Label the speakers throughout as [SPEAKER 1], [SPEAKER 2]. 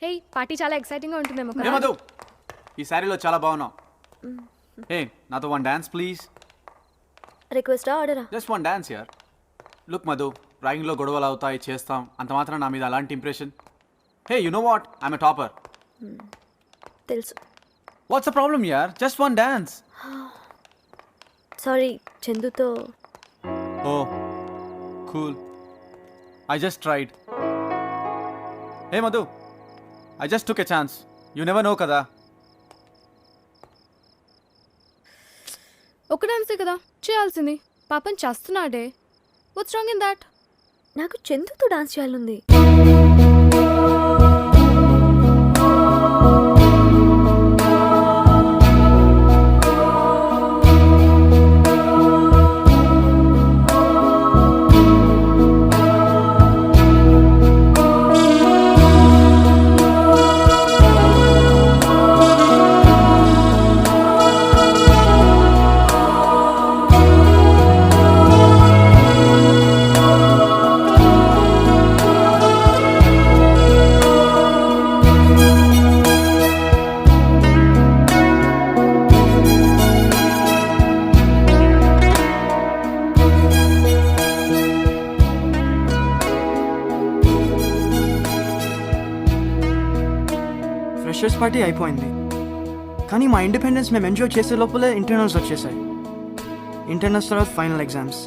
[SPEAKER 1] హే party చాలా exciting గా ఉంటుందేమో
[SPEAKER 2] ఏ
[SPEAKER 1] కదా.
[SPEAKER 2] మధు ఈ శారీలో చాలా బాగున్నావు. ఏ నాతో వన్ డాన్స్ ప్లీజ్.
[SPEAKER 3] రిక్వెస్టా ఆర్డరా?
[SPEAKER 2] జస్ట్ వన్ డాన్స్ యార్. లుక్ మధు, డ్రాయింగ్లో గొడవలు అవుతాయి చేస్తాం, అంత మాత్రం నా మీద అలాంటి impression. Hey you know what, I'm a topper.
[SPEAKER 3] తెలుసు.
[SPEAKER 2] వాట్స్ ద ప్రాబ్లమ్ యార్, జస్ట్ వన్ డాన్స్.
[SPEAKER 3] సారీ, చందుతో.
[SPEAKER 2] Oh cool, I just tried. Hey Madhu, I just took a chance. You never know kada.
[SPEAKER 1] ఒక డాన్సే కదా చేయాల్సింది. పాపం చేస్తున్నాడే. What's wrong in that?
[SPEAKER 3] నాకు చందుతో డాన్స్ చేయాలనుంది.
[SPEAKER 4] ఫ్రెషర్స్ పార్టీ అయిపోయింది, కానీ మా ఇండిపెండెన్స్ మేము ఎంజాయ్ చేసే లోపలే ఇంటర్నల్స్ వచ్చేసాయి. ఇంటర్నల్స్ తర్వాత final exams,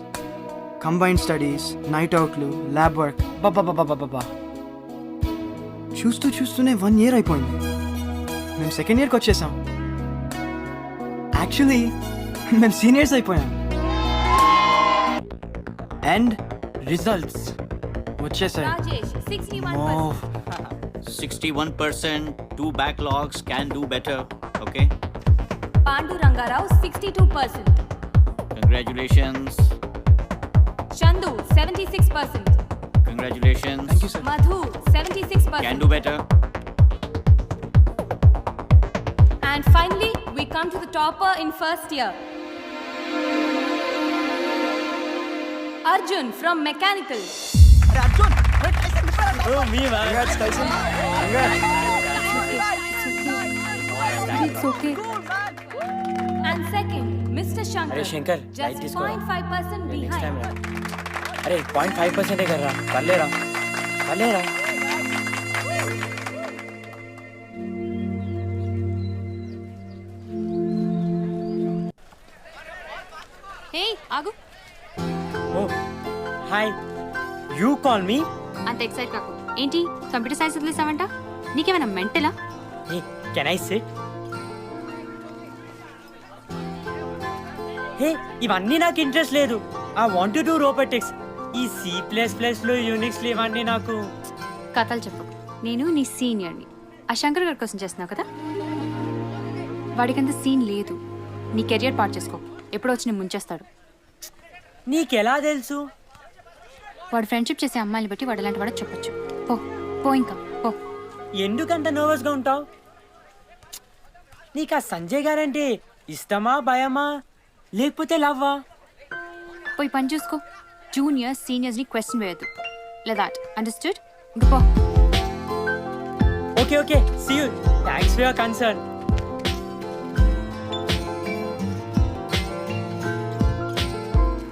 [SPEAKER 4] combined studies, night అవుట్లు, ల్యాబ్ వర్క్. బాబా చూస్తూనే 1 year అయిపోయింది. మేము సెకండ్ ఇయర్కి వచ్చేసాం. యాక్చువల్లీ మేము సీనియర్స్ అయిపోయాం. అండ్ రిజల్ట్స్ వచ్చేసాయి.
[SPEAKER 5] 61%, 2 backlogs, can do better, okay?
[SPEAKER 6] Pandu Rangarao 62%.
[SPEAKER 5] Congratulations.
[SPEAKER 6] Chandu 76%.
[SPEAKER 5] Congratulations.
[SPEAKER 4] Thank you, sir.
[SPEAKER 6] Madhu 76%.
[SPEAKER 5] Can do better.
[SPEAKER 6] And finally, we come to the topper in first year. Arjun from Mechanical.
[SPEAKER 1] It's okay.
[SPEAKER 6] And second, Mr. Shankar.
[SPEAKER 7] अरे Shankar,
[SPEAKER 6] just
[SPEAKER 7] light disco.
[SPEAKER 6] 0.5%
[SPEAKER 7] next time
[SPEAKER 6] behind.
[SPEAKER 7] रा. अरे 0.5% कर रहा, कर ले रहा.
[SPEAKER 6] Hey, Agu.
[SPEAKER 7] Oh, hi. You call me?
[SPEAKER 8] అంత excite కాకు. ఏంటి కంప్యూటర్ సైన్స్ వదిలేసావంట? నీకేమైనా మెంటలా?
[SPEAKER 7] Hey, can I sit? హే, ఇవన్నీ నాకు ఇంట్రెస్ట్ లేదు. I want to do robotics. ఈ C++లో యూనిక్స్లు ఇవన్నీ నాకు.
[SPEAKER 8] కథలు చెప్పు. నేను నీ సీనియర్ని. ఆ శంకర్ గారి కోసం చేస్తున్నావు కదా? వాడికంత సీన్ లేదు. నీ కెరియర్ పాటు చేసుకో. ఎప్పుడో వచ్చి నేను ముంచేస్తాడు.
[SPEAKER 7] నీకెలా తెలుసు?
[SPEAKER 8] వాడు ఫ్రెండ్షిప్ చేసే అమ్మాయిని బట్టి వాడు ఎలాంటి వాడో చెప్పొచ్చు. పో పో ఇంకా పో.
[SPEAKER 7] ఎందుకంత నర్వస్గా ఉంటావు? నీకు ఆ సంజయ్ గారంటే ఇష్టమా, భయమా, లేకపోతే లవ్వా?
[SPEAKER 8] పోయి పని చూసుకో. జూనియర్ సీనియర్స్ని క్వశ్చన్ వేయద్దు. Like understood? ఇంకా పో.
[SPEAKER 7] Okay okay, see you. Thanks for your concern.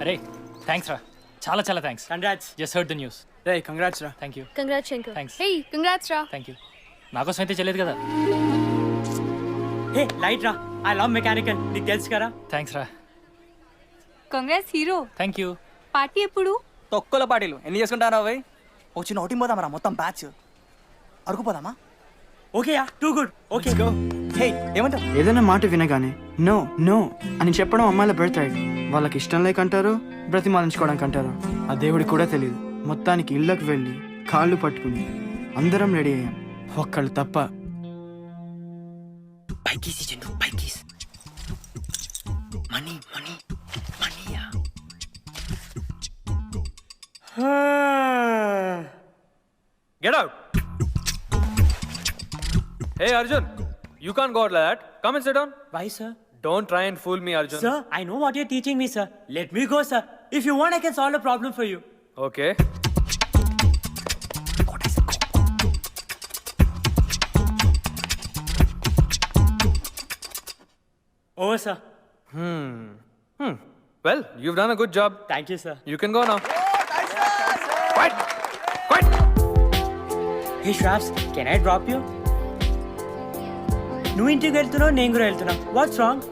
[SPEAKER 9] అరే థ్యాంక్స్ రా, చాలా చాలా thanks.
[SPEAKER 7] Congrats.
[SPEAKER 9] Just heard the news.
[SPEAKER 4] రే కంగ్రాట్స్ రా.
[SPEAKER 9] Thank you.
[SPEAKER 3] Congrats Shankar.
[SPEAKER 9] Thanks.
[SPEAKER 1] Hey congrats రా.
[SPEAKER 9] Thank you. నా కోసం అయితే చేయలేదు కదా.
[SPEAKER 7] హే లైట్ రా, ఐ లవ్ మెకానికల్, నీకు తెలుసు కదా.
[SPEAKER 9] థ్యాంక్స్ రా.
[SPEAKER 6] Congrats, hero.
[SPEAKER 9] Thank you.
[SPEAKER 6] Party ఎప్పుడు?
[SPEAKER 4] తొక్కల పార్టీలు ఎన్ని చేసుకుంటారా అవి? వచ్చి నోటింగ్ పోదామరా మొత్తం బ్యాచ్. అరుకుపోదామా?
[SPEAKER 7] Okay yeah, too good. Okay
[SPEAKER 4] go. Hey ఏమంటావు? ఏదైనా మాట వినగానే నో నో అని చెప్పడం అమ్మాయిల బెర్త్. వాళ్ళకి ఇష్టం లేకంటారు, బ్రతిమాలించుకోవడానికి అంటారు. ఆ దేవుడికి కూడా తెలియదు. మొత్తానికి ఇళ్ళకి వెళ్ళి కాళ్ళు పట్టుకుని అందరం రెడీ అయ్యాం, ఒక్కళ్ళు తప్ప.
[SPEAKER 7] పైకీసి చందు, పైకీస్. మనీ మనీ మనీయా.
[SPEAKER 10] Get out! Hey Arjun, you can't go out like that. Come and sit down.
[SPEAKER 7] Why, sir?
[SPEAKER 10] Don't try and fool me, Arjun.
[SPEAKER 7] Sir, I know what you're teaching me, sir. Let me go, sir. If you want, I can solve a problem for you.
[SPEAKER 10] Okay.
[SPEAKER 7] Sir.
[SPEAKER 10] Well, you've done a good job.
[SPEAKER 7] Thank you sir.
[SPEAKER 10] You can go now. Quiet! Quiet!
[SPEAKER 7] Hey శ్రాప్స్, can I drop you? నువ్వు ఇంటికి వెళ్తున్నావు, నేను కూడా వెళ్తున్నా. What's wrong?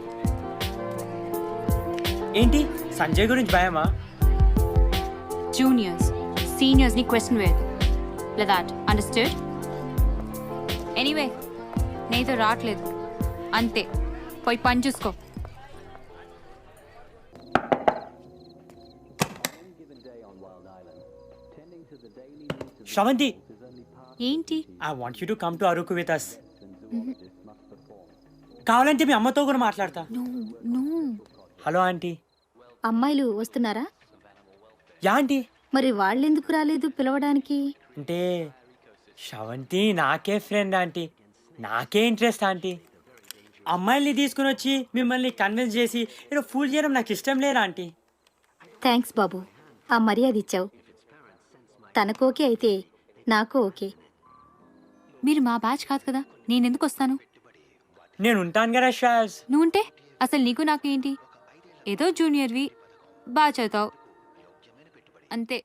[SPEAKER 7] ఏంటి సంజయ్ గురించి భయమా?
[SPEAKER 8] జూనియర్స్ సీనియర్స్ని క్వశ్చన్ వేయదు దాట్ అండర్స్టాండ్? ఎనీవే నేతో రావట్లేదు అంతే, పోయి పని చూసుకో.
[SPEAKER 7] శ్రవంతి,
[SPEAKER 8] ఏంటి?
[SPEAKER 7] I want you to come to Araku with us. కావాలంటే మీ అమ్మతో కూడా మాట్లాడతా. Hello aunty.
[SPEAKER 11] అమ్మాయిలు వస్తున్నారా?
[SPEAKER 7] Yeah aunty.
[SPEAKER 11] మరి వాళ్ళెందుకు రాలేదు పిలవడానికి?
[SPEAKER 7] అంటే శ్రవంతి నాకే ఫ్రెండ్ ఆంటీ, నాకే ఇంట్రెస్ట్ ఆంటీ. అమ్మాయిల్ని తీసుకుని వచ్చి మిమ్మల్ని కన్విన్స్ చేసి ఇలా ఫూల్ చేయడం నాకు ఇష్టం లేదా ఆంటీ.
[SPEAKER 11] థ్యాంక్స్ బాబు, ఆ మర్యాద ఇచ్చావు. తనకు ఓకే అయితే నాకు ఓకే.
[SPEAKER 8] మీరు మా బ్యాచ్ కాదు కదా, నేనెందుకు వస్తాను?
[SPEAKER 7] నేను ఉంటాను కదా షాజ్.
[SPEAKER 8] నువ్వుంటే అసలు నీకు నాకు ఏంటి? ఏదో జూనియర్వి, బాగా చదువుతావు అంతే.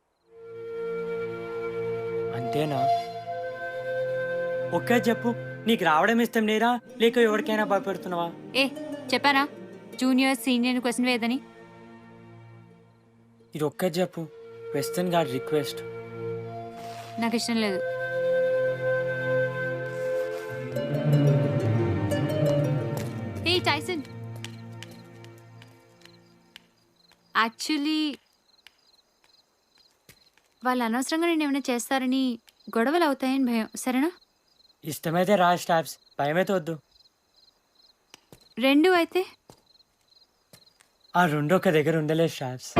[SPEAKER 7] అంతేనా? ఒక్క చెప్పు, నీకు రావడం ఇష్టం లేదా లేక ఎవరికైనా భయపడుతున్నావా?
[SPEAKER 8] ఏ చెప్పానా జూనియర్ సీనియర్ క్వశ్చన్ వేయదని?
[SPEAKER 7] ఇది ఒక్క చెప్పు, వెస్టర్న్ గార్డ్ రిక్వెస్ట్.
[SPEAKER 8] నాకు ఇష్టం లేదు. ఏ టైసన్, యాక్చువల్లీ వాళ్ళు అనవసరంగా నేను ఏమైనా చేస్తారని గొడవలు అవుతాయని భయం. సరేనా?
[SPEAKER 7] ఇష్టమైతే రా స్టాప్స్, భయమైతే వద్దు.
[SPEAKER 8] రెండు అయితే
[SPEAKER 7] ఆ రెండు ఒక దగ్గర ఉండలే స్టాప్స్.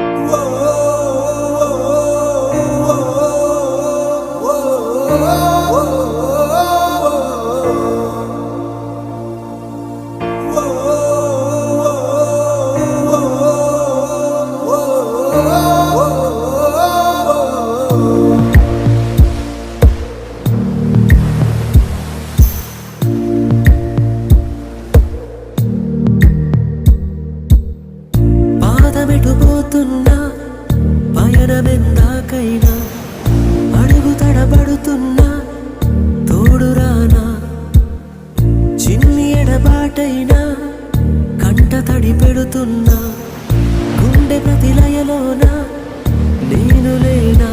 [SPEAKER 12] పాదమెటుపోతున్నా పయనమెందాకైనా అడుగు తడబడుతున్నా తోడురానా చిన్ని ఎడబాటైనా కంట తడి పెడుతున్నా గుండె ప్రతిలయలోనా నేను లేనా.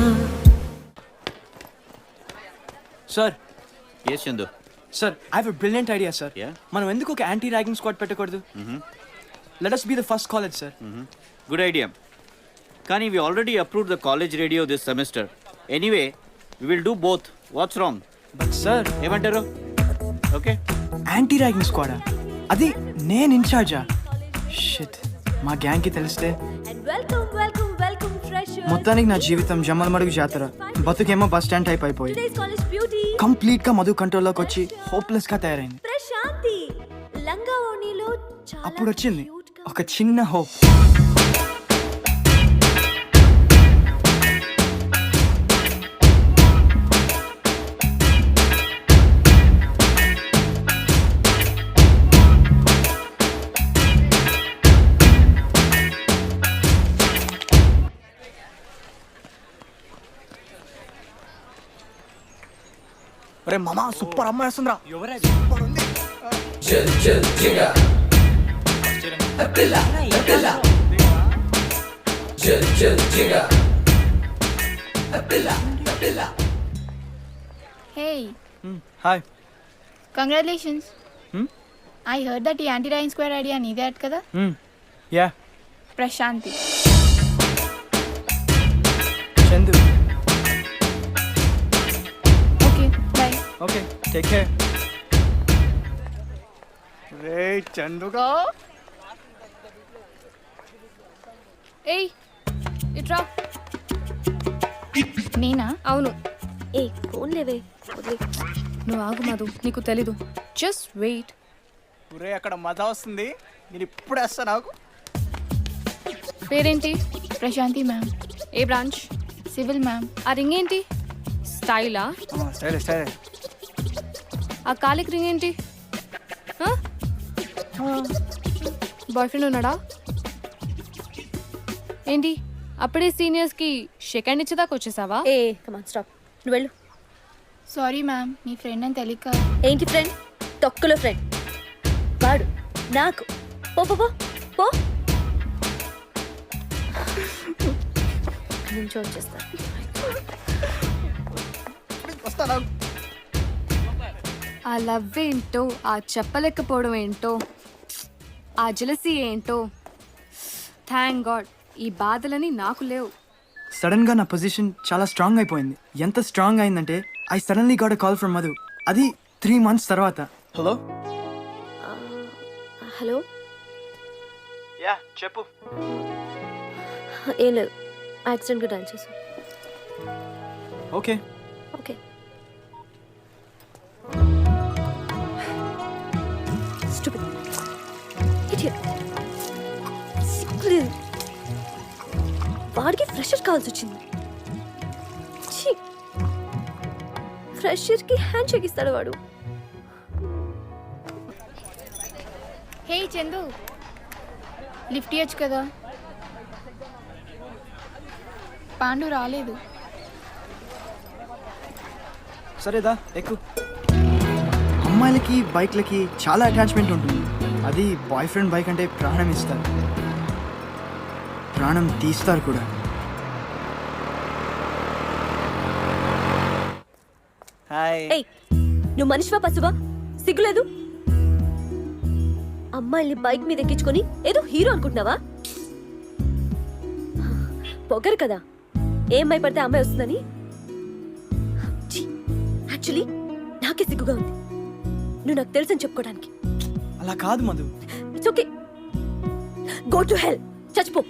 [SPEAKER 4] Sir
[SPEAKER 5] Yes, Chandu.
[SPEAKER 4] Sir I have a brilliant idea sir.
[SPEAKER 5] Yeah?
[SPEAKER 4] మనం ఎందుకు ఒక యాంటీ ర్యాగింగ్ స్క్వాడ్ పెట్టకూడదు? Let us be the first college sir.
[SPEAKER 5] Good idea. Kani, we already approved the college radio this semester. Anyway, we will do both. What's wrong?
[SPEAKER 4] But sir
[SPEAKER 5] ఏమంటారు? Okay?
[SPEAKER 4] Anti ragging స్క్వాడా? అది నేను ఇన్ఛార్జా? Shit, మా గ్యాంగ్కి తెలిస్తే
[SPEAKER 3] and welcome welcome welcome freshers.
[SPEAKER 4] మొత్తానికి నా జీవితం జమ్మలమడుగు జాతర, బతుకేమో బస్ స్టాండ్ టైప్ అయిపోయి
[SPEAKER 3] టుడేస్ కాలేజ్ బ్యూటీ
[SPEAKER 4] కంప్లీట్ గా మధు కంట్రోల్లోకి వచ్చి హోప్లెస్ గా తయారైంది.
[SPEAKER 3] ప్రశాంతి లంగా ఓణిలో చాలా
[SPEAKER 4] అప్పుడు వచ్చింది
[SPEAKER 3] cute గా
[SPEAKER 4] ఒక చిన్న హోప్. ఒరే మామా, సూపర్ అమ్మాయి వస్తుందిరా.
[SPEAKER 7] ఎవరది?
[SPEAKER 1] Hey,
[SPEAKER 4] hi.
[SPEAKER 1] congratulations.
[SPEAKER 4] Hmm?
[SPEAKER 1] I heard that ఈ anti-ragging square idea నీదే అట్ కదా?
[SPEAKER 4] Yeah,
[SPEAKER 1] Prashanthi.
[SPEAKER 4] Chandu.
[SPEAKER 1] Okay bye.
[SPEAKER 4] Okay, take care. రే చందుగా.
[SPEAKER 1] ఏయ్ ఇట్రా.
[SPEAKER 3] నేనా?
[SPEAKER 1] అవును,
[SPEAKER 3] ఏ ఫోన్ లేవే వదిలే.
[SPEAKER 1] నువ్వు ఆగు మధు, నీకు తెలీదు. Just wait.
[SPEAKER 4] ఒరే అక్కడ మజా వస్తుంది, నేను ఇప్పుడు వేస్తా. నాకు
[SPEAKER 1] పేరేంటి? ప్రశాంతి మ్యామ్. ఏ బ్రాంచ్? Civil ma'am. ఆ రింగ్ ఏంటి? స్టైలా?
[SPEAKER 4] Style style.
[SPEAKER 1] ఆ కాలికి రింగ్ ఏంటి? బాయ్ ఫ్రెండ్ ఉన్నాడా? ఏంటి అప్పుడే సీనియర్స్కి షేక్ హ్యాండ్ ఇచ్చేదాకా వచ్చేసావా?
[SPEAKER 3] ఏ కమాన్ స్టాప్, నువ్వు వెళ్ళు.
[SPEAKER 1] సారీ మ్యామ్, మీ ఫ్రెండ్ అని తెలియక.
[SPEAKER 3] ఏంటి ఫ్రెండ్? తొక్కలో ఫ్రెండ్ వాడు నాకు. పో పో పో పో నుంచో వచ్చేస్తా.
[SPEAKER 8] ఆ లవ్ ఏంటో, ఆ చెప్పలేకపోవడం ఏంటో, ఆ జెలసీ ఏంటో, థ్యాంక్ గాడ్ ఈ బాధలని నాకు లేవు.
[SPEAKER 4] సడన్ గా నా పొజిషన్ చాలా స్ట్రాంగ్ అయిపోయింది. ఎంత స్ట్రాంగ్ అయిందంటే I suddenly got call from Madhu. అది 3 months తర్వాత. హలో
[SPEAKER 3] హలో,
[SPEAKER 4] యా చెప్పు.
[SPEAKER 3] ఏం లేదు, యాక్సిడెంట్గా డాన్స్ చేశాను.
[SPEAKER 4] Okay
[SPEAKER 3] okay. Stupid. Idiot. సిగ్గులేదు. వాడికి ఫ్రెషర్ కావాల్సి వచ్చింది. ఫ్రెషర్కి హ్యాండ్ షేక్ ఇస్తాడు వాడు.
[SPEAKER 1] హే చందు, లిఫ్ట్ ఇవ్వచ్చు కదా. పాండు రాలేదు.
[SPEAKER 4] సరేదా ఎక్కు. అమ్మాయిలకి బైక్లకి చాలా అటాచ్మెంట్ ఉంటుంది. అది బాయ్ ఫ్రెండ్ బైక్ అంటే ప్రాణం ఇస్తారు, ప్రాణం తీస్తారు కూడా. హాయ్.
[SPEAKER 3] ఏయ్, నువ్వు మనిషివా పశువా? సిగ్గులేదు? అమ్మాయిల్ని బైక్ మీద ఎక్కించుకొని ఏదో హీరో అనుకుంటున్నావా? పొగరు కదా ఏ అమ్మాయి పడితే అమ్మాయి వస్తుందని. యాక్చువల్లీ నాకే సిగ్గుగా ఉంది నువ్వు నాకు తెలుసని చెప్పుకోవడానికి.
[SPEAKER 4] అలా కాదు Madhu.
[SPEAKER 3] It's okay, go to hell, చచ్చిపో.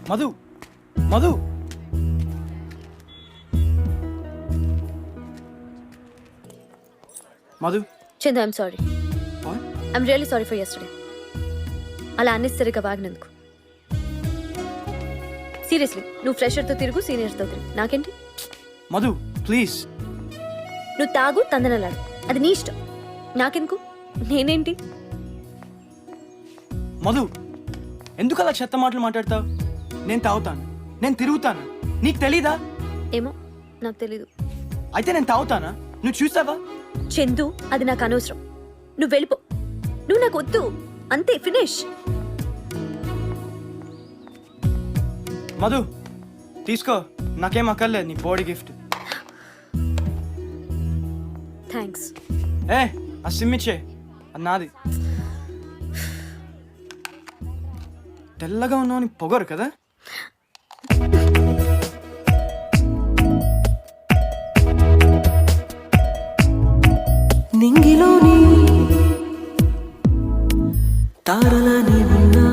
[SPEAKER 4] Madhu Madhu Madhu.
[SPEAKER 3] Chandu, I'm sorry. I'm really sorry for yesterday. అలా అన్నెసరిగా వాగినందుకు. సీరియస్లీ, నువ్వు ఫ్రెషర్తో తిరుగు, సీనియర్స్తో తిరుగు, నాకేంటి?
[SPEAKER 4] మధు ప్లీజ్.
[SPEAKER 3] నువ్వు తాగు, తందనలాడు, అది నీ ఇష్టం, నాకెందుకు? నేనేంటి?
[SPEAKER 4] మధు ఎందుకు అలా చెత్త మాటలు మాట్లాడతావు? నేను తాగుతాను, నేను తిరుగుతాను, నీకు తెలీదా?
[SPEAKER 3] ఏమో, నాకు తెలీదు.
[SPEAKER 4] అయితే నేను తాగుతానా? నువ్వు చూసావా?
[SPEAKER 3] చందు, అది నాకు అనవసరం. నువ్వు వెళ్ళిపో. నువ్వు నాకు వద్దు, అంతే, ఫినిష్.
[SPEAKER 4] మధు తీసుకో, నాకేం అక్కర్లేదు నీ బాడీ గిఫ్ట్.
[SPEAKER 3] థ్యాంక్స్.
[SPEAKER 4] ఏ ఆ సిమ్ ఇచ్చే, అది నాది. తెల్లగా ఉన్నావు అని పొగరు కదా.
[SPEAKER 12] నింగిలోని తారలని ఉన్నా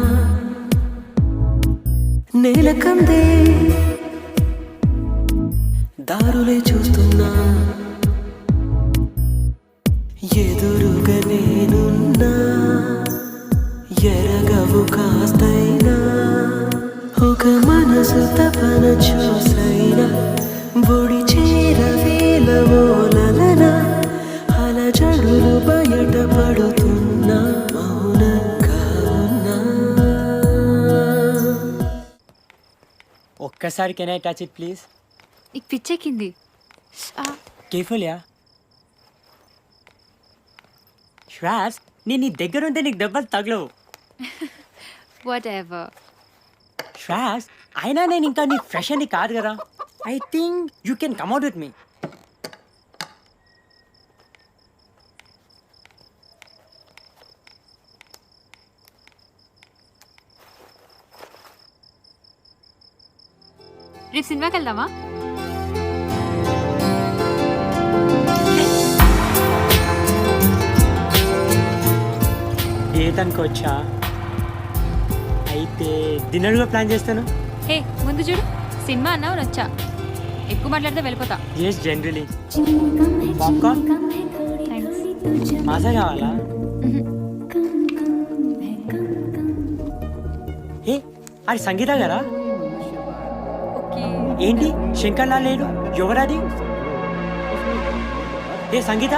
[SPEAKER 12] నేల కందే దారులే చూస్తున్నా, ఎదురుగా నేనున్నా ఎరగవు కాస్తైనా, ఒక మనసు తపన చూసైనా బొడి చేరవేలవోలనా, అలజడులు బయట పడుతున్నా మౌనంగా ఉన్నా.
[SPEAKER 7] ఒక్కసారి can I touch it please?
[SPEAKER 8] నీకు పిచ్చెక్కింది.
[SPEAKER 7] Careful yeah. శ్వాస్, నేను నీ దగ్గర ఉంటే నీకు దెబ్బలు తగలవు.
[SPEAKER 8] What ever.
[SPEAKER 7] శ్వాస్, అయినా నేను ఇంకా నీ ఫ్రెష్ అని కాదు కదా. I think you can come out with me.
[SPEAKER 8] రేపు సినిమాకి వెళ్దామా?
[SPEAKER 7] డేట్ అనుకోవచ్చా? అయితే డిన్నర్గా ప్లాన్ చేస్తాను.
[SPEAKER 8] హే ముందు చూడు, సినిమా అన్నావు నచ్చా, ఎక్కువ మాట్లాడితే వెళ్ళిపోతా.
[SPEAKER 7] Yes generally. Popcorn
[SPEAKER 8] thanks.
[SPEAKER 7] Maaza కావాలా? ఏ అది సంగీత గారా? ఏంటి శంకర్లా లేడు, ఎవరది? ఏ సంగీత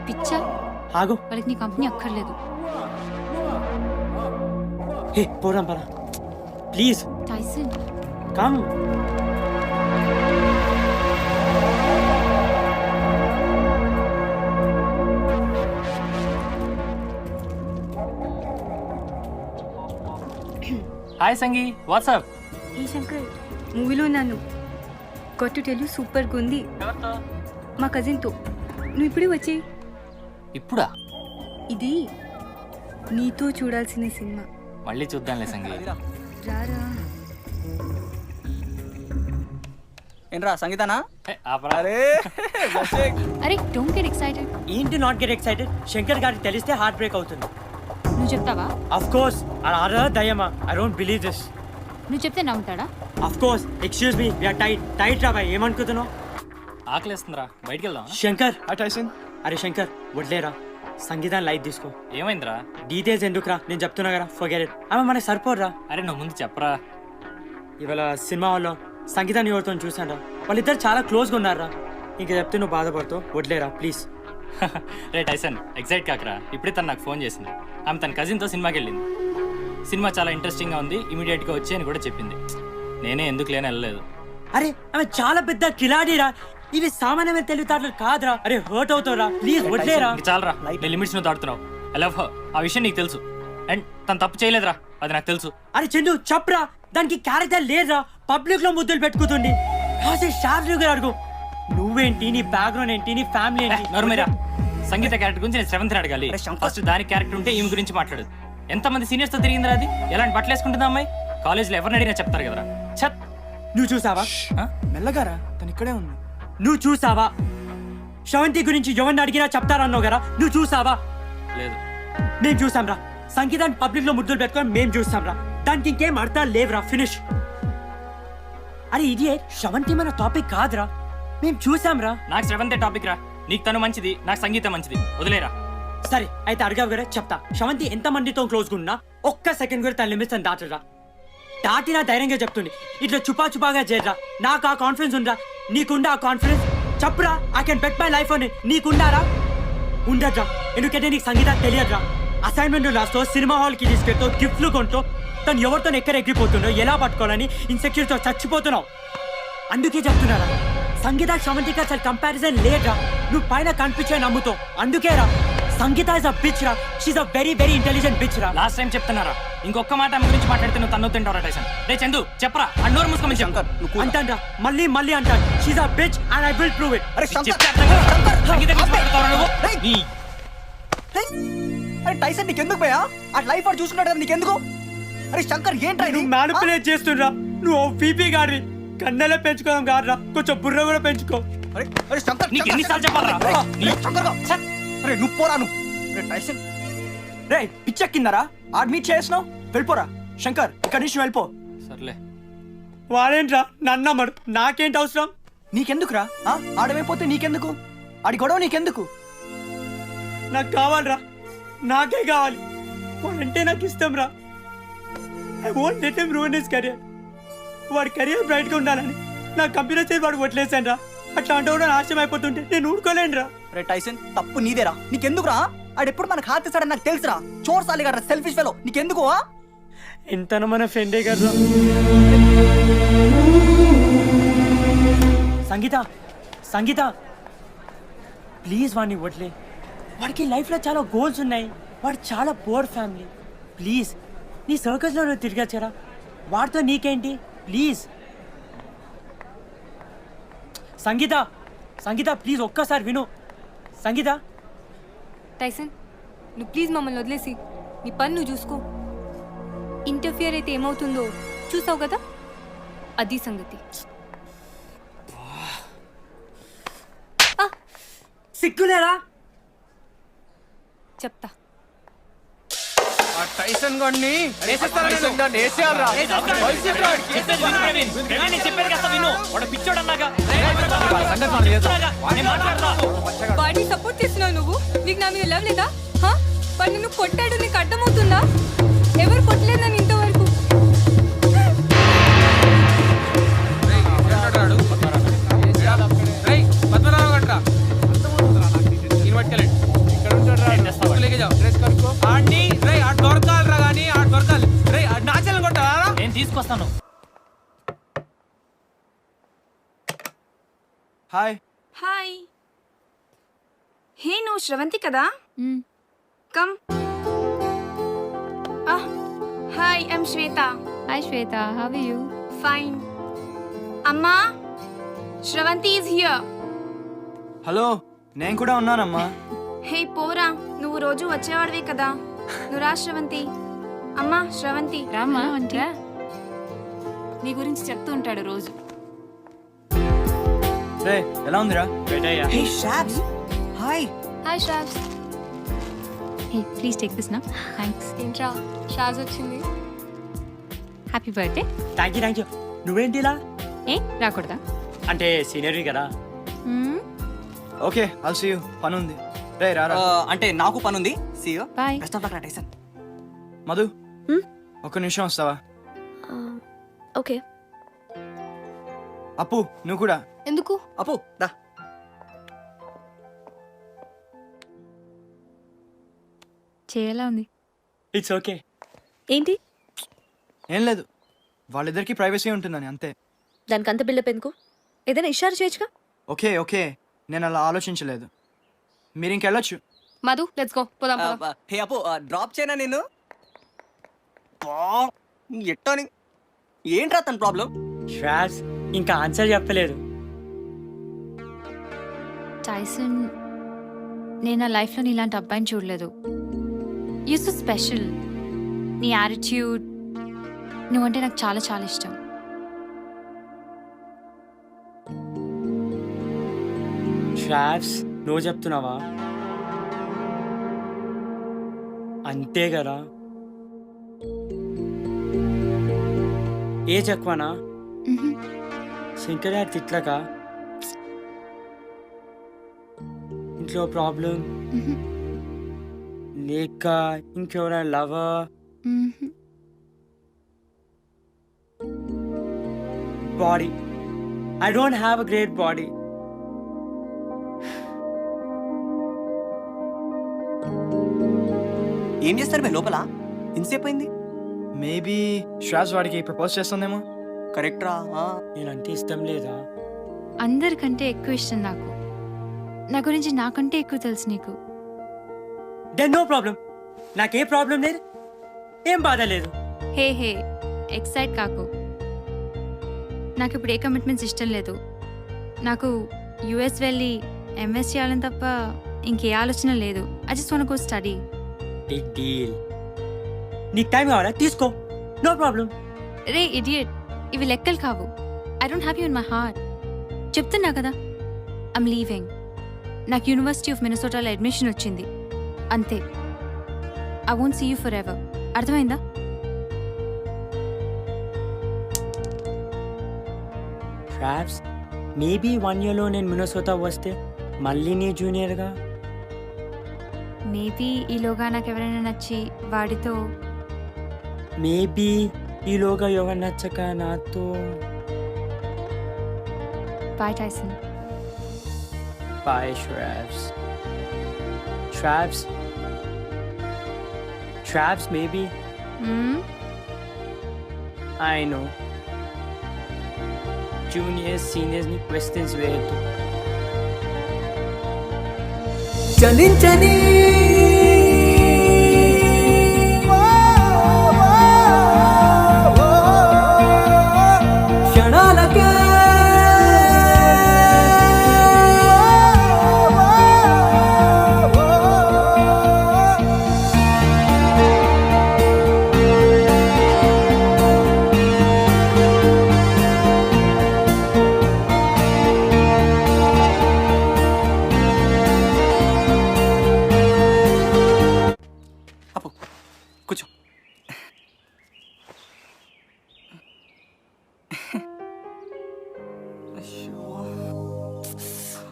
[SPEAKER 8] పిచ్చా,
[SPEAKER 7] ఆగు.
[SPEAKER 8] వాళ్ళకి నీ కంపెనీ అక్కర్లేదు.
[SPEAKER 7] హే పోదాం పరా please
[SPEAKER 8] Tyson
[SPEAKER 7] come.
[SPEAKER 9] Hi Sangi what's up.
[SPEAKER 6] ఏ శంకర్ మూవీలో ఉన్నాను. గట్ టు టెల్ యూ సూపర్గా ఉంది. మా కజిన్తో. నువ్వు ఇప్పుడే వచ్చి.
[SPEAKER 9] ఇప్పుడా?
[SPEAKER 6] ఇది నీతో చూడాల్సిన సినిమా.
[SPEAKER 9] మళ్ళీ చూద్దాంలే సంగీ.
[SPEAKER 6] రారా.
[SPEAKER 4] ఏంట్రా సంగీతానా?
[SPEAKER 8] అరే డోంట్ గెట్ ఎక్సైటెడ్.
[SPEAKER 7] ఏంటి నాట్ గెట్ ఎక్సైటెడ్? శంకర్ గారికి తెలిస్తే హార్ట్ బ్రేక్ అవుతుంది.
[SPEAKER 8] నువ్వు చెప్తావా?
[SPEAKER 7] Of course. అలా దయ్యమా? I don't believe this.
[SPEAKER 8] నువ్వు చెప్తే నమ్ముతాడా?
[SPEAKER 7] Of course. Excuse me, we are tight రా బాయ్. ఏమనుకుంటున్నావు?
[SPEAKER 9] ఆకలేస్తుందిరా, బయటికి వెళ్దాం.
[SPEAKER 7] శంకర్.
[SPEAKER 4] టైసన్.
[SPEAKER 7] అరే శంకర్ వడ్లేరా, సంగీతాన్ని లైట్ తీసుకో.
[SPEAKER 9] ఏమైందిరా?
[SPEAKER 7] డీటెయిల్స్ ఎందుకురా, నేను చెప్తున్నా కదా, ఫర్గెట్ ఇట్. ఆమె మనకి సరిపోర్రా.
[SPEAKER 9] అరే నువ్వు ముందు చెప్పరా.
[SPEAKER 7] ఇవాళ సినిమా హాల్లో సంగీతాన్ని ఎవరితో చూసాను రా, వాళ్ళిద్దరు చాలా క్లోజ్గా ఉన్నారా. ఇంకా చెప్తే నువ్వు బాధపడుతావు, వడ్లేరా ప్లీజ్.
[SPEAKER 9] రే టైసన్ ఎగ్జైట్ కాకరా, ఇప్పుడే తను నాకు ఫోన్ చేసింది. ఆమె తన కజిన్తో సినిమాకి వెళ్ళింది. సినిమా చాలా ఇంట్రెస్టింగ్గా ఉంది, ఇమీడియట్గా వచ్చి అని కూడా చెప్పింది. నేనే ఎందుకు లేని వెళ్ళలేదు.
[SPEAKER 7] అరే ఆమె చాలా పెద్ద కిలాడీరా, ఇవి సామాన్యమైన తెలివితేటలు కాదురా. అరే హర్ట్ అవుతావురా, ప్లీజ్ వడ్లేరా.
[SPEAKER 9] చాలరా, నేను లిమిట్స్ నువ్వు దాటుతున్నావు. ఐ లవ్ హర్, ఆ విషయం నీకు తెలుసు. అండ్ తను తప్పు చేయలేదురా, అది నాకు తెలుసు.
[SPEAKER 7] అరే చందు చెప్పరా, దానికి క్యారెక్టర్ లేదురా. పబ్లిక్ లో ముద్దులు పెట్టుకుతుంది. అడుగు, నువ్వేంటి, నీ బ్యాక్గ్రౌండ్ ఏంటి, నీ ఫ్యామిలీ ఏంటి?
[SPEAKER 9] నోర్మేరా, సంగీత క్యారెక్టర్ గురించి నేను శ్రవంతిని అడగాలి. ఫస్ట్ దాని క్యారెక్టర్ ఉంటే ఈమె గురించి మాట్లాడదు. ఎంతమంది సీనియర్స్ తో తిరిగిందిరా అది? ఎలాంటి బట్టలు వేసుకుంటుందా అమ్మాయి? కాలేజ్ లో ఎవరిని అడిగినా చెప్తారు కదరా. ఛత్.
[SPEAKER 7] నువ్వు చూసావా?
[SPEAKER 4] మెల్లగారా, తను ఇక్కడే ఉంది.
[SPEAKER 7] నువ్వు చూసావా? శ్రవంతి గురించి ఎవరిని అడిగినా చెప్తారన్నావు కదా, నువ్వు చూసావా?
[SPEAKER 9] లేదు.
[SPEAKER 7] మేము చూసాంరా. సంగీతాన్ని పబ్లిక్ లో ముద్దులు పెట్టుకొని మేము చూసాంరా. దానికి ఇంకేం అర్థాలు లేవురా, ఫినిష్. అరే ఇదే శ్రవంతి మన టాపిక్ కాదురా, మేము చూసాంరా.
[SPEAKER 9] నాకు శ్రవంతే టాపిక్ రా. నీకు తను మంచిది, నాకు సంగీతం మంచిది, వదిలేరా.
[SPEAKER 7] సరే అయితే అడిగావు కదా, చెప్తా. శ్రవంతి ఎంత మందితో క్లోజ్గా ఉన్నా ఒక్క సెకండ్ కూడా తన లిమిట్స్ అని దాటరా. దాటినా ధైర్యంగా చెప్తుంది. ఇట్లా చుపాగా చేయరా. నాకు ఆ కాన్ఫిడెన్స్ ఉందా? నీకుందా ఆ కాన్ఫిడెన్స్? చెప్పురా, I can bet my life అని. నీకుండారా? ఉండద్రా, ఎందుకంటే నీకు సంగీతం తెలియదురా. అసైన్మెంట్ రాస్తో, సినిమా హాల్కి తీసుకెళ్తూ, గిఫ్ట్లు కొంటూ, తను ఎవరితో ఎక్కడ ఎక్కిపోతుండో, ఎలా పట్టుకోవాలని ఇన్సెక్యూర్తో చచ్చిపోతున్నావు. అందుకే చెప్తున్నారా, సంగీత శ్రవంతికి అసలు కంపారిజన్ లేదురా. నువ్వు పైన కనిపించే నమ్ముతావు, అందుకేరా. సంగీత ఇస్ అ బిచ్ రా. She's a very very intelligent bitch రా.
[SPEAKER 9] లాస్ట్ టైం చెప్తున్నారా, ఇంకొక మాట ఆమె గురించి మాట్లాడితే నువ్వు తన్ను తింటావు టైసన్. రే చందు చెప్పరా, అన్నోరు మూసుకోమని చెప్పు.
[SPEAKER 7] అంటాను మళ్ళీ అంటాను. She's a bitch and I will prove it.
[SPEAKER 4] అరే టైసన్ నీకెందుకు భయ్యా? ఆ లైఫ్ వాడు చూసుకున్నాడు కదా, నీకెందుకు? అరే శంకర్ ఏంట్రా ఇది?
[SPEAKER 7] నువ్వు మ్యానిపులేట్ చేస్తుండ్రా. నువ్వు పీపీ గారి కన్నెలే పెంచుకోవడం కాదురా, కొంచెం బుర్ర కూడా పెంచుకో.
[SPEAKER 4] అరే అరే శంకర్,
[SPEAKER 9] నీకు ఎన్నిసార్లు చెప్పాలరా?
[SPEAKER 4] అరే నువ్వు పోరా నువ్వు. అరే టైసన్, రే పిచ్చెక్కిందరా? ఆడ్మిట్ చేసినావు, వెళ్ళిపోరా. శంకర్ ఇక్కడి నుంచి వెళ్ళిపో.
[SPEAKER 9] సర్లే.
[SPEAKER 7] వాడేంట్రా నన్నమ్మడు, నాకేంటి అవసరం?
[SPEAKER 4] నీకెందుకురా? ఆడమైపోతే నీకెందుకు? ఆడి గొడవ నీకెందుకు?
[SPEAKER 7] నాకు కావాలరా, నాకే కావాలి. వాడంటే నాకు ఇష్టం రా. I want let him ruin his career. వాడి కెరీర్ బ్రైట్ గా ఉండాలని నా కంప్యూటర్ సైడ్ వాడు వదిలేసాను రా. అట్లా అంటే కూడా నాశనం అయిపోతుంటే నేను ఊరుకోలేను రా.
[SPEAKER 4] రే టైసన్, తప్పు నీదేరా. నీకెందుకురా? ఆడెప్పుడు మనకు హాత్ ఇస్తాడని నాకు తెలుసురా. చోర్ సాలిగాడ్రా, సెల్ఫిష్ ఫెలో. నీకెందుకు?
[SPEAKER 7] ఎంత మన ఫ్రెండే కదా. సంగీత ప్లీజ్ వాడిని వడ్లే. వాడికి లైఫ్లో చాలా గోల్స్ ఉన్నాయి. వాడు చాలా పూర్ ఫ్యామిలీ. ప్లీజ్ నీ సర్కస్లో నువ్వు తిరిగొచ్చారా. వాడితో నీకేంటి? ప్లీజ్ సంగీత ప్లీజ్ ఒక్కసారి విను. సంగీత.
[SPEAKER 6] టైసన్ నువ్వు ప్లీజ్ మమ్మల్ని వదిలేసి నీ పని నువ్వు చూసుకో. ఇంటర్ఫియర్ అయితే ఏమవుతుందో చూసావు కదా, అది సంగతి.
[SPEAKER 7] సిగ్గులేరా?
[SPEAKER 6] చెప్తా.
[SPEAKER 10] టైసన్ గారిని
[SPEAKER 6] వాడిని సపోర్ట్ చేస్తున్నావు నువ్వు. నీకు నా మీద లవ్ లేదా? వాడు నిన్ను కొట్టాడు, నీకు అర్థమవుతుందా? ఎవరు కొట్టలేదని ఇంతవరకు.
[SPEAKER 4] హాయ్.
[SPEAKER 1] హాయ్. హే నువ్వు శ్రవంతి కదా? Come. Hi, I'm Shweta.
[SPEAKER 8] Hi Shweta, how are you?
[SPEAKER 1] Fine. అమ్మా, శ్రవంతి ఈజ్ హియర్.
[SPEAKER 4] హలో, నేను కూడా ఉన్నానమ్మా.
[SPEAKER 1] హే పోరా, నువ్వు రోజు వచ్చేవాడివే కదా. నువ్వు రా శ్రవంతి. అమ్మా శ్రవంతి.
[SPEAKER 8] రామ్మా రా. నీ గురించి చెప్తూ ఉంటాడు రోజు.
[SPEAKER 4] రే, ఎలా ఉందిరా?
[SPEAKER 7] Hey Shabs, hi.
[SPEAKER 1] Hi Sravs.
[SPEAKER 8] Hey please take this నా. థ్యాంక్స్.
[SPEAKER 6] ఏంట్రా షాజ్ వచ్చింది?
[SPEAKER 8] Happy birthday.
[SPEAKER 7] Thank you. నువ్వేంటిలా?
[SPEAKER 8] ఏ రాకూడదా?
[SPEAKER 7] అంటే సీనియర్వి కదా.
[SPEAKER 4] Okay, I'll see you. పని ఉంది. రే రారా.
[SPEAKER 10] అంటే నాకు పని ఉంది. See you.
[SPEAKER 8] Bye.
[SPEAKER 10] Best of luck రా టైసన్.
[SPEAKER 4] మధు, ఒక్క నిమిషం వస్తావా?
[SPEAKER 3] ఓకే.
[SPEAKER 4] అప్పు, నువ్వు కూడా.
[SPEAKER 1] ఎందుకు?
[SPEAKER 10] అప్పు దా.
[SPEAKER 8] చేయాలా ఉంది.
[SPEAKER 7] It's okay.
[SPEAKER 3] ఏంటి?
[SPEAKER 4] ఏం లేదు, వాళ్ళిద్దరికి ప్రైవసీ ఉంటుందని అంతే.
[SPEAKER 3] దానికి అంత బిల్డప్ ఎందుకు? ఏదైనా ఇషారా చేయొచ్చుగా.
[SPEAKER 4] ఓకే ఓకే, నేను అలా ఆలోచించలేదు. మీరు ఇంకెళ్ళొచ్చు.
[SPEAKER 6] Madhu let's go. పోదాం.
[SPEAKER 10] హే అప్పు డ్రాప్ చేయనా నేను? ఎట్టని ఏంట్రా తన ప్రాబ్లం?
[SPEAKER 7] శ్వాస్ ఇంకా ఆన్సర్ చెప్పలేదు.
[SPEAKER 8] టైసన్, నేను నా లైఫ్లో నీ ఇలాంటి అబ్బాయిని చూడలేదు. You so special. నీ యాటిట్యూడ్, నువ్వంటే నాకు చాలా చాలా ఇష్టం.
[SPEAKER 7] శ్వాస్ నువ్వు చెప్తున్నావా? అంతే కదా. ఏ చెక్వానా శంకర్ గారు తిట్లక ఇంట్లో ప్రాబ్లం లేక ఇంకెవరైనా lover body. I don't have a great body.
[SPEAKER 10] ఏం చేస్తారు మీ లోపల? ఇంతసేపు అయింది.
[SPEAKER 4] మేబీ శ్వాస్ వాడికి ప్రపోజ్ చేస్తుందేమో.
[SPEAKER 10] కరెక్ట్ రా.
[SPEAKER 7] నేనంటే ఇష్టం లేదా?
[SPEAKER 8] అందరికంటే ఎక్కువ ఇష్టం నాకు. నా గురించి నాకంటే ఎక్కువ తెలుసు నీకు.
[SPEAKER 7] Then no problem. నాకే ప్రాబ్లం లేదు, ఏం బాధ లేదు.
[SPEAKER 8] హే హే, ఎక్సైట్ కాకు. నాకు ఇప్పుడు ఏ కమిట్మెంట్స్ ఇష్టం లేదు. నాకు యుఎస్ వెళ్ళి ఎంఎస్ చేయాలని తప్ప ఇంకే ఆలోచన లేదు. I just want go study.
[SPEAKER 7] Big deal. నీకు టైం కావాలా? తీసుకో, నో ప్రాబ్లం.
[SPEAKER 8] రే ఇడియట్, ఇవి లెక్కలు కావు. I don't have you in my heart. చెప్తున్నా కదా, ఐమ్ లీవింగ్. నాకు యూనివర్సిటీ ఆఫ్ మినసోటాలో అడ్మిషన్ వచ్చింది, అంతే. I won't see you forever. అర్థమైందా?
[SPEAKER 7] ట్రాప్స్ మేబీ 1 yearలో నేను మినసోతా వస్తే మళ్ళీ నీ జూనియర్గా.
[SPEAKER 8] మేబీ ఈలోగా నాకు ఎవరైనా నచ్చి వాడితో.
[SPEAKER 7] మేబీ ఈలోగా ఎవరు నచ్చక నాతో.
[SPEAKER 8] Bye Tyson.
[SPEAKER 7] Bye traps. Traps traps maybe. I know juniors సీనియర్స్ని క్వశ్చన్స్ వేయద్దు.
[SPEAKER 12] చలించని క్షణాలకే
[SPEAKER 10] కూర్చో.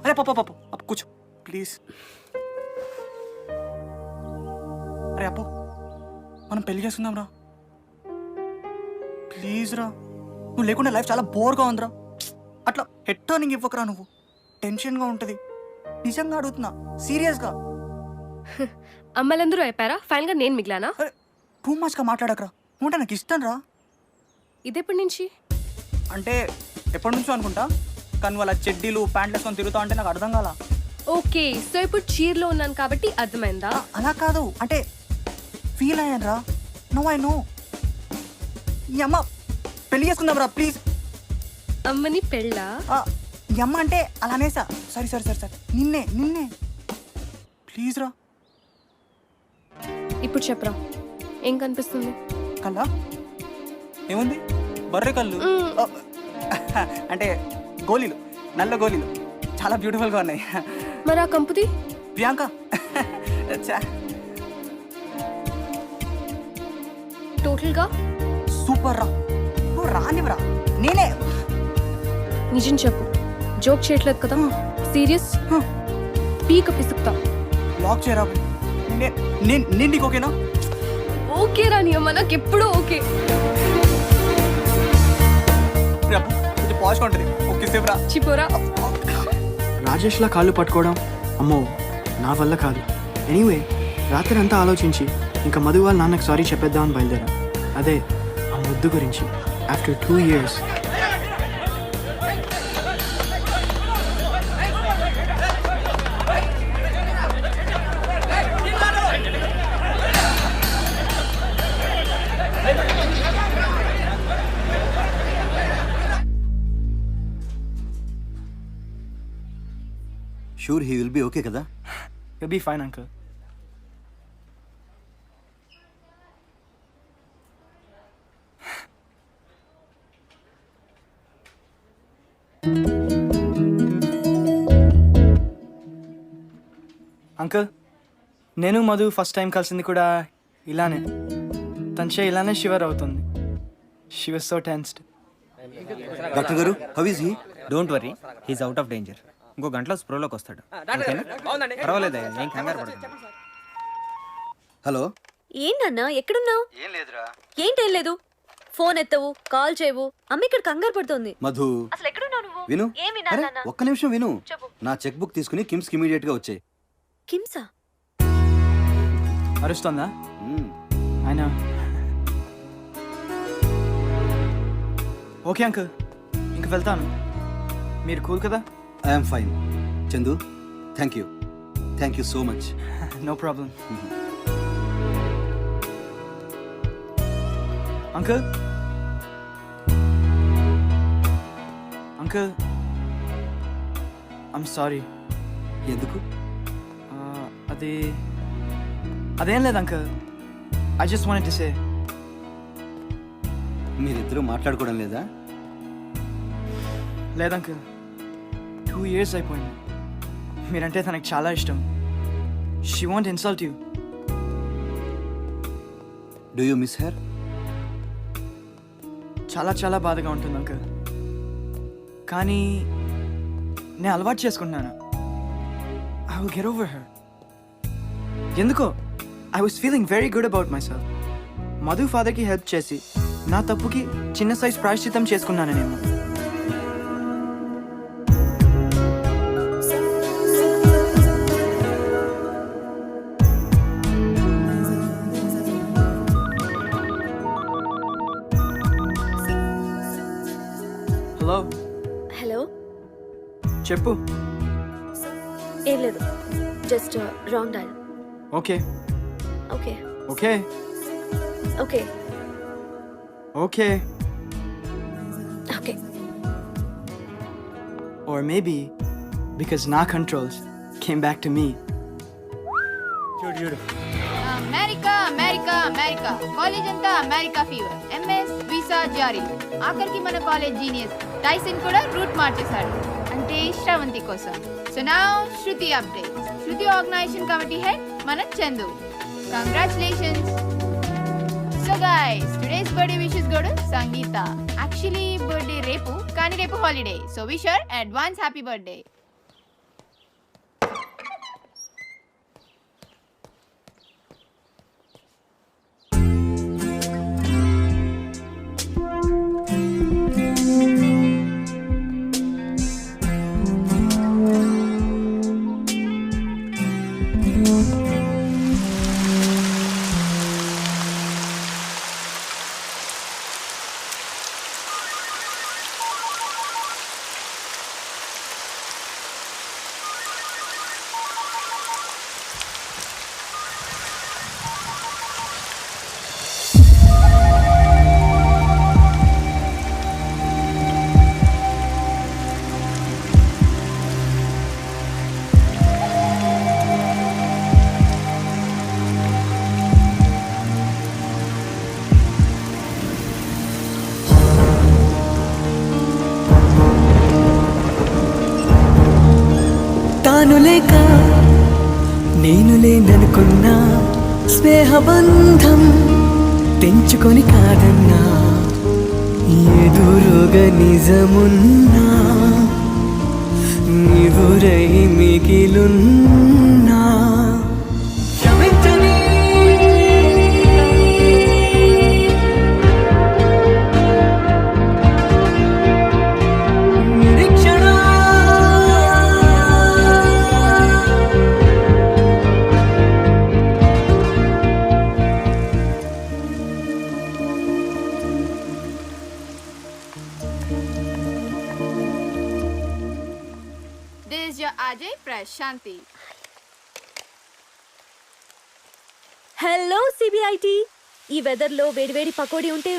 [SPEAKER 10] అరే పాప పాప అప్పు కూర్చో ప్లీజ్. అరే అప్పు, మనం పెళ్లి చేసుకుందాం రా ప్లీజ్ రా. నువ్వు లేకుండా లైఫ్ చాలా బోర్గా ఉందిరా. అట్లా హెడ్ టర్నింగ్ ఇవ్వకరా. నువ్వు టెన్షన్గా ఉంటుంది. నిజంగా అడుగుతున్నా, సీరియస్గా.
[SPEAKER 6] అమ్మాయిలందరూ అయిపోయారా? ఫైనల్గా నేను మిగిలానా?
[SPEAKER 10] టూ మచ్గా మాట్లాడకరా. నువ్వు నాకు ఇష్టం రా.
[SPEAKER 6] ఇదెప్పటి నుంచి?
[SPEAKER 10] అంటే ఎప్పటి నుంచో అనుకుంటా. కానీ వాళ్ళ చెడ్డీలు ప్యాంట్లు వేసుకొని తిరుగుతా ఉంటే నాకు అర్థం కాల.
[SPEAKER 6] ఓకే, సో ఇప్పుడు చీరలో ఉన్నాను కాబట్టి అర్థమైందా?
[SPEAKER 10] అలా కాదు, అంటే ఫీల్ అయ్యాను రా. No I know. ఈ అమ్మ పెళ్లి చేసుకుందాం రా ప్లీజ్.
[SPEAKER 6] అమ్మని పెళ్ళా?
[SPEAKER 10] ఈ అమ్మ అంటే అలానేసా. సారీ సారీ సారీ సారీ, నిన్నే నిన్నే ప్లీజ్ రా.
[SPEAKER 6] ఇప్పుడు చెప్పరా, ఏం కనిపిస్తుంది?
[SPEAKER 10] కల్లా ఏముంది? బర్రె కళ్ళు. అంటే గోళీలు, నల్ల గోళీలు చాలా బ్యూటిఫుల్గా ఉన్నాయి.
[SPEAKER 6] మరి ఆ కంపుది?
[SPEAKER 10] ప్రియాంక.
[SPEAKER 6] టోటల్గా
[SPEAKER 10] సూపర్ రా. నువ్వు రానివరా, నేనే.
[SPEAKER 6] నిజం చెప్పు, జోక్ చేయట్లేదు కదా? సీరియస్? పీక పిసుకుతా.
[SPEAKER 10] లాక్ చేయరా. నేను నీకు ఓకేనా?
[SPEAKER 6] ఓకే రాని అమ్మ, నాకు ఎప్పుడూ ఓకే.
[SPEAKER 10] కొంచెం పాజిటివ్ ఉంటుంది. ఓకే సేఫ్ రా.
[SPEAKER 6] చిపోరా.
[SPEAKER 4] రాజేష్లా కాళ్ళు పట్టుకోవడం అమ్మో నా వల్ల కాదు. ఎనీవే రాత్రి అంతా ఆలోచించి ఇంకా మధు వాళ్ళ నాన్నకు సారీ చెప్పేద్దామని బయలుదేరా. అదే ఆ ముద్దు గురించి. After 2 years.
[SPEAKER 13] Sure he will be okay కదా?
[SPEAKER 4] You'll be fine, uncle. Uncle, నేను మధు ఫస్ట్ టైం కలిసింది కూడా ఇలానే. తన చే ఇలానే షివర్ అవుతుంది. She was so tensed.
[SPEAKER 13] Doctor గారు, how is he?
[SPEAKER 14] Don't worry, he's out of danger. ఇంకో గంటలో స్ప్రోలోకి వస్తాడు. పర్వాలేదు, ఏం కంగారు పడుతుంది.
[SPEAKER 13] హలో.
[SPEAKER 3] ఏంటన్నా, ఎక్కడున్నావు?
[SPEAKER 13] ఏం లేదురా.
[SPEAKER 3] ఏంటేం లేదు? ఫోన్ ఎత్తవు, కాల్ చేయవు. అమ్మ ఇక్కడ కంగారు పడుతుంది.
[SPEAKER 13] మధు,
[SPEAKER 3] అసలు ఎక్కడున్నావు నువ్వు?
[SPEAKER 13] విను.
[SPEAKER 3] ఏమి
[SPEAKER 13] అరే,
[SPEAKER 3] నాన్న?
[SPEAKER 13] ఒక్క నిమిషం విను.
[SPEAKER 3] చెప్పు.
[SPEAKER 13] నా చెక్ బుక్ తీసుకుని కిమ్స్ కి ఇమీడియట్ గా వచ్చాయి.
[SPEAKER 3] కిమ్సా?
[SPEAKER 4] అరుస్తుందా ఆయన? ఓకే అంకుల్, ఇంక వెళ్తాను. మీరు కూల్ కదా?
[SPEAKER 13] I'm fine. Chandu, thank you so much.
[SPEAKER 4] No problem. Uncle, uncle, I'm sorry.
[SPEAKER 13] ఎందుకు?
[SPEAKER 4] అదేం లేదు uncle. I just wanted to say.
[SPEAKER 13] మీరిద్దరూ మాట్లాడుకోవడం లేదా?
[SPEAKER 4] లేదు అంకుల్, 2 years అయిపోయింది. మీరంటే తనకు చాలా ఇష్టం. She want insult you.
[SPEAKER 13] Do you miss her?
[SPEAKER 4] చాలా చాలా బాధగా ఉంటుంది అంకుల్. కానీ నేను అలవాటు చేసుకుంటున్నాను. I will get over her. ఎందుకో I was feeling very good about myself. Madhu ఫాదర్కి హెల్ప్ చేసి నా తప్పుకి చిన్న సైజ్ ప్రాయశ్చిత్తం చేసుకున్నాను నేను. హలో.
[SPEAKER 3] హలో.
[SPEAKER 4] చెప్పు.
[SPEAKER 3] ఏం లేదు, just wrong dial.
[SPEAKER 4] Okay
[SPEAKER 3] okay
[SPEAKER 4] okay
[SPEAKER 3] okay
[SPEAKER 4] okay.
[SPEAKER 3] Okay.
[SPEAKER 4] Or maybe because నా controls came back to me.
[SPEAKER 10] చూడు.
[SPEAKER 1] అమెరికా అమెరికా అమెరికా, కాలేజ్ అంతా అమెరికా ఫీవర్. ఎంఎస్ వీసా జారీ. ఆఖరికి మన కాలేజ్ జీనియస్ టైసన్ కూడా రూట్ మార్చేశాడు, అంటే శ్రవంతి కోసం. సో నౌ శృతి అప్డేట్. శృతి ఆర్గనైజేషన్ కమిటీ హెడ్ మన Chandu. Congratulations. So guys, today's birthday wishes గోడు సంగీత. యాక్చువల్లీ బర్త్డే రేపు, కానీ రేపు holiday. So wish her advance happy birthday.
[SPEAKER 12] తాను లేక నేను లేననుకున్నా స్నేహబంధం తెంచుకొని కాదన్నా ఎదురుగా నిజమున్నా నివురై మిగిలున్నా క్షమించని నిరీక్షణ
[SPEAKER 1] This is your Ajay Prashanti.
[SPEAKER 3] Hello CBIT. ఈ వెదర్లో వేడివేడి పకోడీ ఉంటే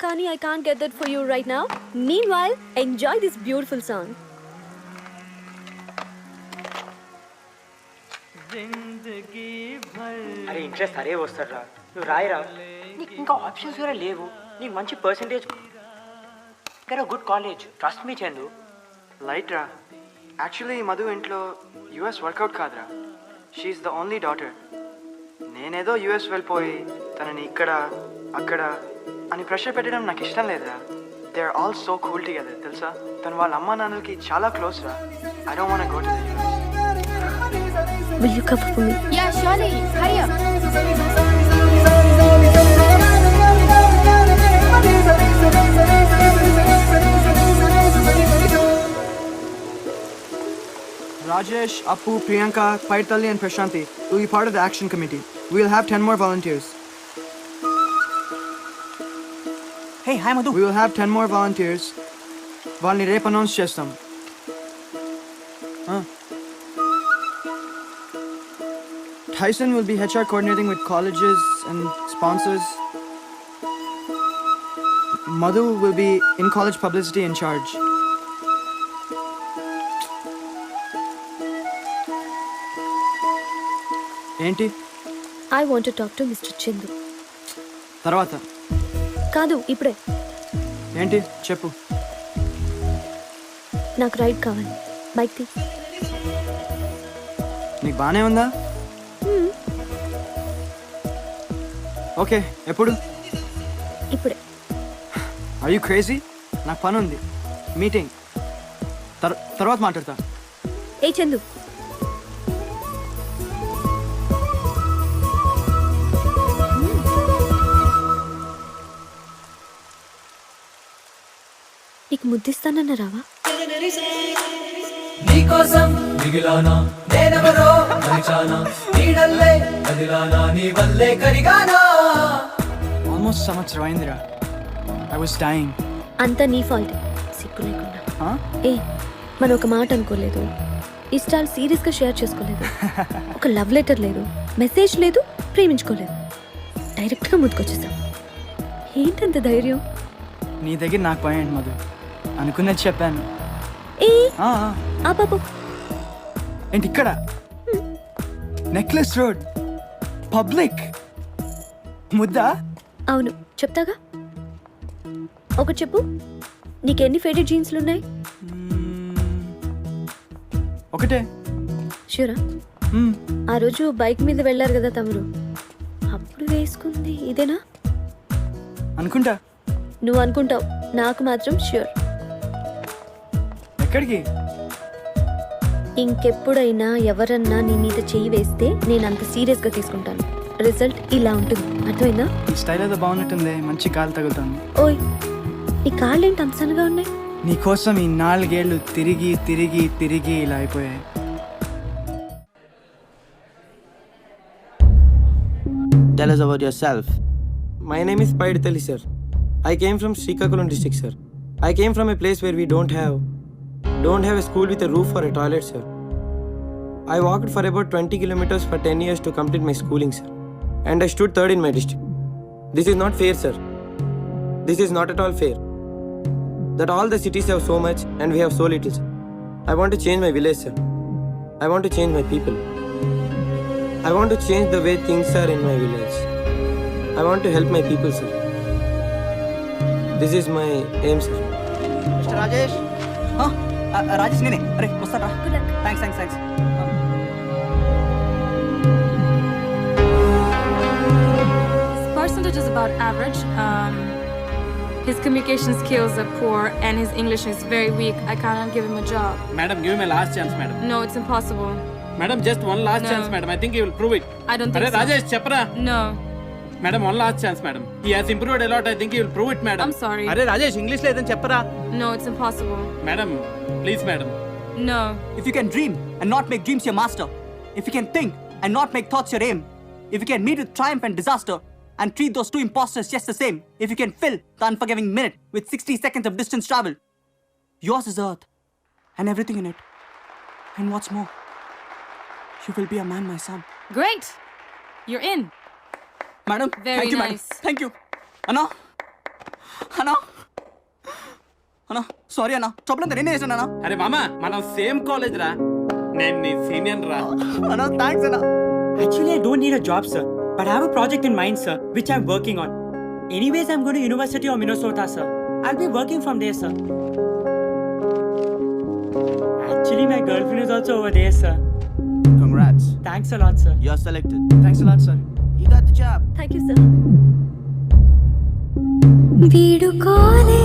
[SPEAKER 3] కానీ I can't get that for you right now. Mean while enjoy this beautiful song.
[SPEAKER 7] అరే ఇంట్రెస్ట్ అరే వస్తాడు రా, నువ్వు రాయిరా. నీకు ఇంకా ఆప్షన్స్ కూడా లేవు. నీకు మంచి percentage, good college. Trust me Chandu.
[SPEAKER 4] Light రా. యాక్చువల్లీ మధు ఇంట్లో యుఎస్ వర్కౌట్ కాదురా. She's the only daughter. నేనేదో యుఎస్ వెళ్ళిపోయి తనని ఇక్కడ అక్కడ అని ప్రెషర్ పెట్టడం నాకు ఇష్టం లేదురా. They are all so cool together తెలుసా. తను వాళ్ళ అమ్మ నాన్నలకి చాలా క్లోజ్ రా. I don't want go to the US.
[SPEAKER 3] Will you cover for me?
[SPEAKER 1] Yeah, surely. Hurry up.
[SPEAKER 4] Rajesh, Appu, Priyanka, Paitali and Prashanti will be part of the action committee. We will have 10 more volunteers.
[SPEAKER 10] Hey, hi Madhu.
[SPEAKER 4] We will have 10 more volunteers. వాళ్ళని రేపు announce చేస్తాం. Tyson will be HR coordinating with colleges and sponsors. Madhu will be in college publicity in charge. ఏంటి
[SPEAKER 3] I want to talk to Mr. Chindu.
[SPEAKER 4] తర్వాత
[SPEAKER 3] కాదు ఇప్పుడే.
[SPEAKER 4] ఏంటి చెప్పు.
[SPEAKER 3] నాకు రైడ్ కావాలి. బైక్ తీ.
[SPEAKER 4] నీకు బాగానే ఉందా? ఓకే ఎప్పుడు?
[SPEAKER 3] ఇప్పుడే.
[SPEAKER 4] Are you crazy? నాకు పని ఉంది, మీటింగ్. తర్వాత మాట్లాడతా.
[SPEAKER 3] ఏ చందు, నీకు ముద్దిస్తానన్న రావా?
[SPEAKER 12] నీకోసం మిగిలానా నేనెవరో మరిచానా నీడల్లే కదిలానా నీ వల్లే కరిగానా.
[SPEAKER 4] ఆల్మోస్ట్ సంవత్సరం అయిందిరా. I was dying.
[SPEAKER 3] అంతా నీ ఫాల్ట్. సిగ్గు లేకుండా. ఏ మనం ఒక మాట అనుకోలేదు, ఇష్టాలు సీరియస్గా షేర్ చేసుకోలేదు, ఒక లవ్ లెటర్ లేదు, మెసేజ్ లేదు, ప్రేమించుకోలేదు, డైరెక్ట్గా ముందుకొచ్చేసాం. ఏంటంత ధైర్యం?
[SPEAKER 4] నీ దగ్గర నాకు భయం మధు. అనుకున్నది చెప్పాను.
[SPEAKER 3] ఏ ఆ బాబు
[SPEAKER 4] ఏంటి ఇక్కడ? నెక్లెస్ రోడ్ పబ్లిక్ ముద్దా?
[SPEAKER 3] అవును చెప్తాగా. ఒకటి చెప్పు, నీకెన్ని ఫేవరెట్ జీన్స్లు ఉన్నాయి?
[SPEAKER 4] ఒకటే.
[SPEAKER 3] షూరా? ఆ రోజు బైక్ మీద వెళ్ళారు కదా తమరు, అప్పుడు వేసుకుంది ఇదేనా?
[SPEAKER 4] అనుకుంటా.
[SPEAKER 3] నువ్వు అనుకుంటావు, నాకు మాత్రం ష్యూర్.
[SPEAKER 4] ఎక్కడికి?
[SPEAKER 3] ఇంకెప్పుడైనా ఎవరన్నా నీ మీద చెయ్యి వేస్తే నేను అంత సీరియస్గా తీసుకుంటాను. రిజల్ట్ ఇలా ఉంటుంది, అర్థమైందా?
[SPEAKER 4] ఈ స్టైల్ ఏదో బాగున్నట్టుంది, మంచి కాలు తగులుతుంది.
[SPEAKER 3] ఓయ్ నీ కాళ్ళు ఏంటి అంత సన్నగా ఉన్నాయి?
[SPEAKER 4] నీకోసం ఈ 4 ఏళ్ళు తిరిగి తిరిగి తిరిగి ఇలా అయిపోయాయి.
[SPEAKER 15] Tell us about yourself.
[SPEAKER 16] My name is Paiditali, sir. I came from Srikakulam district, sir. I came from a place where we don't have a school with a roof or a toilet, sir. I walked for about 20 kilometers for 10 years to complete my schooling, sir. And I stood third in my district. This is not fair, sir. This is not at all fair. That all the cities have so much and we have so little, sir. I want to change my village, sir. I want to change my people. I want to change the way things are in my village. I want to help my people, sir. This is my aim, sir.
[SPEAKER 10] Mister Rajesh. Rajesh నేనే. అరే వస్తారా?
[SPEAKER 3] Good luck.
[SPEAKER 10] Thanks
[SPEAKER 17] His percentage is about average. His communication skills are poor and his English is very weak. I cannot give him a job.
[SPEAKER 9] Madam, give him a last chance, madam.
[SPEAKER 17] No, it's impossible.
[SPEAKER 9] Madam, just one last
[SPEAKER 17] No.
[SPEAKER 9] chance, madam. I think he will prove it.
[SPEAKER 17] I don't think
[SPEAKER 9] Arey
[SPEAKER 17] so.
[SPEAKER 9] Rajesh, chepra.
[SPEAKER 17] No,
[SPEAKER 9] Madam, one last chance, madam. He has improved a lot. I think he will prove it, madam.
[SPEAKER 17] I'm sorry.
[SPEAKER 2] అరే రాజేష్ ఇంగ్లీష్లో ఏదైనా చెప్పరా.
[SPEAKER 17] No, it's impossible.
[SPEAKER 9] Madam, please, madam.
[SPEAKER 17] No.
[SPEAKER 10] If you can dream and not make dreams your master, if you can think and not make thoughts your aim, if you can meet with triumph and disaster and treat those two imposters just the same, if you can fill the unforgiving minute with 60 seconds of distance travel, yours is earth and everything in it. And what's more, you will be a man, my son.
[SPEAKER 17] Great. You're in.
[SPEAKER 10] Madam,
[SPEAKER 17] Very
[SPEAKER 10] thank you,
[SPEAKER 17] nice.
[SPEAKER 10] madam. Thank you. Anna, sorry Anna. Trouble అంతా నేనే చేశాను అన్న.
[SPEAKER 9] అరే మామ, మనం same college రా. నేను నీ సీనియర్ రా.
[SPEAKER 10] అన్న, thanks అన్న.
[SPEAKER 7] Actually, I don't need a job, sir. But I have a project in mind, sir, which I'm working on. Anyways, I'm going to University of Minnesota, sir. I'll be working from there, sir. Actually, my girlfriend is also over there, sir.
[SPEAKER 15] Congrats.
[SPEAKER 7] Thanks a lot, sir.
[SPEAKER 15] You're selected.
[SPEAKER 10] Thanks a lot, sir.
[SPEAKER 15] You got the job.
[SPEAKER 3] Thank you sir.
[SPEAKER 11] వీడుకోలే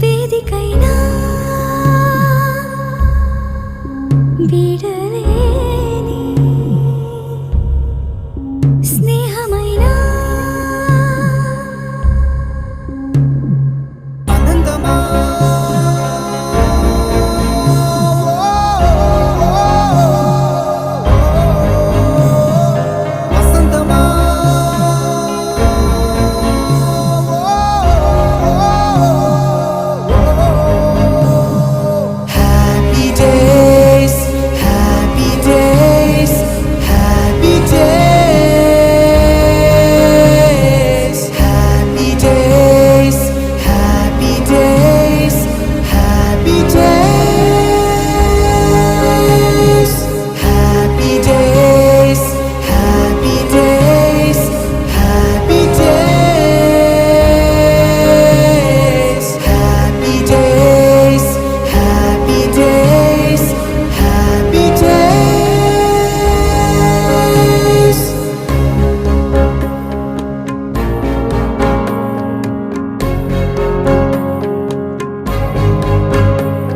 [SPEAKER 11] వేదికైనా వీడలేని స్నేహమైనా
[SPEAKER 15] ఆనందమా వసంతమా happy days happy days happy days happy days happy days happy days happy days happy days happy days happy days happy days happy days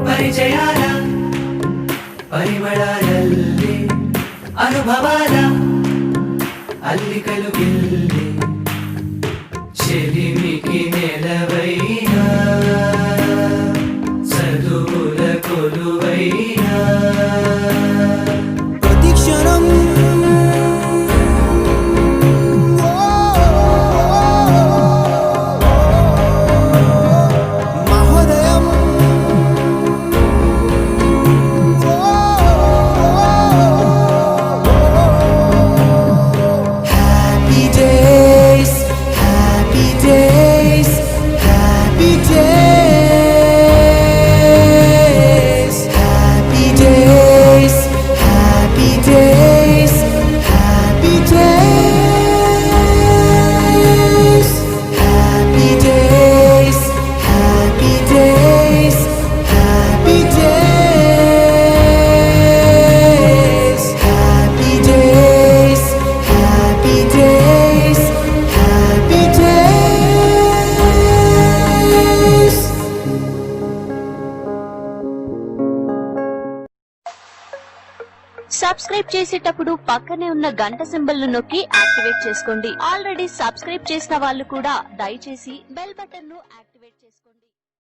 [SPEAKER 12] ಪರಿಚಯಾಲ ಪರಿಮಳದಲ್ಲಿ ಅನುಭವಾಲ ಅಲ್ಲಿಕಲು ಗಿಲ್ಲಿ చెలిమికి నెలవైన చదువుల కొలువైన
[SPEAKER 15] ప్రతిక్షణం మహోదయం happy days happy days happy days happy days happy days happy days happy days happy days happy days happy days happy days happy days
[SPEAKER 3] subscribe చేసేటప్పుడు పక్కనే ఉన్న గంట సింబల్ ను నొక్కి యాక్టివేట్ చేసుకోండి. ఆల్రెడీ సబ్స్క్రైబ్ చేసిన వాళ్ళు కూడా దయచేసి బెల్ బటన్ ను యాక్టివేట్ చేసుకోండి.